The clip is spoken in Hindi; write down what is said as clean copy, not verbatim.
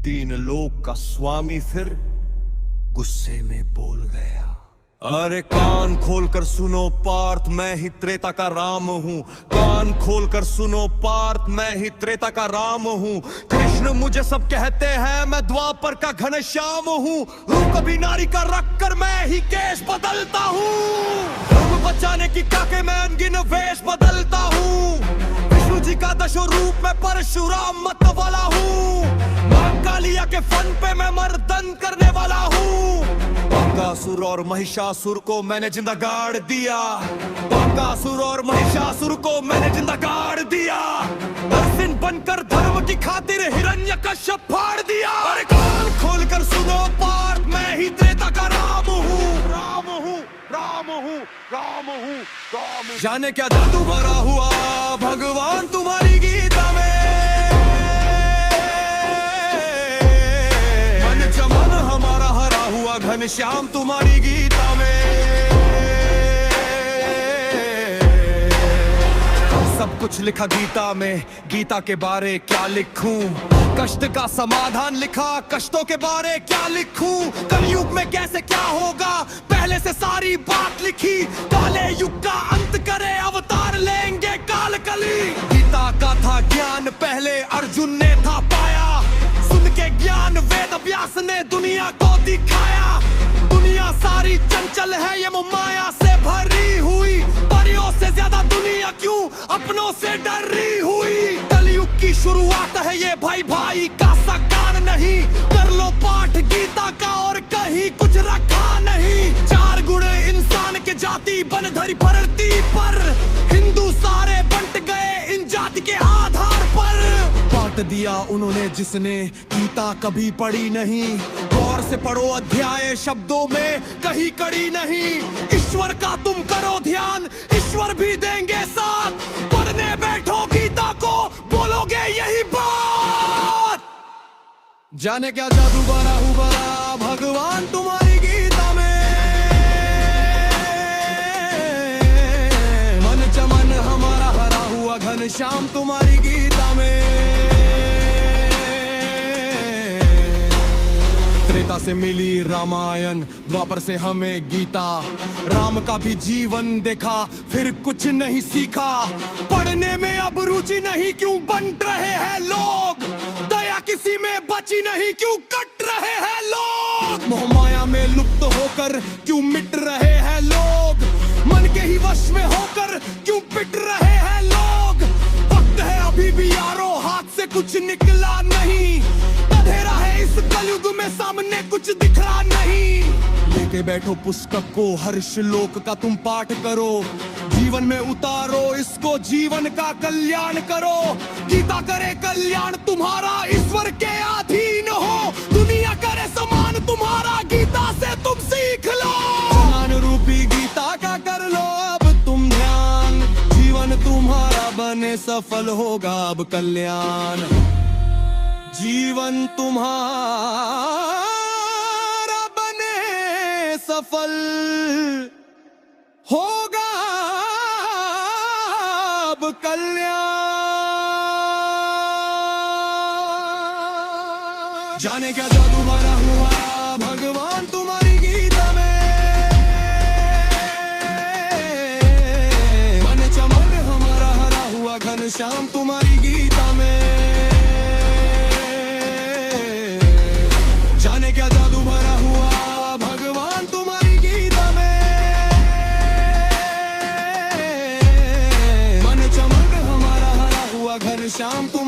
तीन लोक का स्वामी फिर गुस्से में बोल गया, अरे कान खोलकर सुनो पार्थ, मैं ही त्रेता का राम हूँ। कान खोलकर सुनो पार्थ, मैं ही त्रेता का राम हूँ। कृष्ण मुझे सब कहते हैं, मैं द्वापर का घनश्याम हूँ। रूप कभी नारी का रख कर मैं ही केश बदलता हूँ। धर्म बचाने की काके मैं अनगिन वेश बदलता हूँ। विष्णु जी का दशो रूप में परशुराम मत वाला हूँ। मां कालिया के फन पे मैं मर्दन करने वाला हूँ। बकासुर और महिषासुर को मैंने जिंदा गाड़ दिया। बकासुर और महिषासुर को मैंने जिंदा गाड़ दिया। नरसिंह बनकर धर्म की खातिर हिरण्यकश्यप फाड़ दिया। अरे कान खोलकर सुनो पार्थ, मैं ही त्रेता का राम हूँ। राम हूँ, राम हूँ, राम हूँ, राम हूँ। जाने क्या जादू भरा हुआ भगवान तुम्हारी गीता में। मन चमन हमारा हरा हुआ घनश्याम तुम्हारी गीता में। सब कुछ लिखा गीता में, गीता के बारे क्या लिखूं। कष्ट का समाधान लिखा, कष्टों के बारे क्या लिखूं। कलयुग में कैसे क्या होगा, पहले से सारी बात लिखी। काले युग का अंत करे, अवतार लेंगे काल कली। गीता का था ज्ञान पहले अर्जुन ने था पाया। सुन के ज्ञान वेद व्यास ने दुनिया को दिखाया। दुनिया सारी चंचल है, ये माया से भरी हुई। परियों से ज्यादा दुनिया क्यों अपनों से डरी हुई। कलयुग की शुरुआत है ये, भाई भाई का सगान नहीं। कर लो पाठ गीता का और कहीं कुछ रखा नहीं। चार गुण इंसान के जाति बन धरी धरती पर। हिंदू सारे बंट गए इन जाति के आधार पर। बांट दिया उन्होंने जिसने गीता कभी पढ़ी नहीं। गौर से पढ़ो अध्याय, शब्दों में कहीं कड़ी नहीं। ईश्वर का तुम करो ध्यान, ईश्वर भी देंगे साथ। पढ़ने बैठो गीता को, बोलोगे यही बात। जाने क्या जादू भरा हुआ भगवान तुम्हारी गीता में। मन चमन हमारा हरा हुआ घनश्याम तुम्हारी गीता में। त्रेता से मिली रामायण, द्वापर से हमें गीता। राम का भी जीवन देखा, फिर कुछ नहीं सीखा। पढ़ने में अब रुचि नहीं, क्यों बंट रहे हैं लोग। दया किसी में बची नहीं, क्यों कट रहे हैं लोग। मोहमाया में लुप्त होकर क्यों मिट रहे हैं लोग। मन के ही वश में होकर क्यों पिट रहे हैं लोग। वक्त है अभी भी यारो, हाथ से कुछ निकला नहीं। अंधेरा है इस कलयुग में, सामने कुछ दिख रहा नहीं। लेके बैठो पुस्तक को, हर श्लोक का तुम पाठ करो। जीवन में उतारो इसको, जीवन का कल्याण करो। गीता करे कल्याण तुम्हारा, ईश्वर के अधीन हो। दुनिया करे समान तुम्हारा, गीता से तुम सीख लो। ज्ञान रूपी गीता का कर लो अब तुम ध्यान। जीवन तुम्हारा बने सफल होगा अब कल्याण। जीवन तुम्हारा बने सफल होगा अब कल्याण। जाने क्या जादू भरा हुआ भगवान तुम्हारी गीता में। मन चमन हमारा हरा हुआ घनश्याम तुम्हारी गीता में। जाने क्या जादू भरा हुआ भगवान तुम्हारी गीता में। मन चमन हमारा हरा हुआ घनश्याम तुम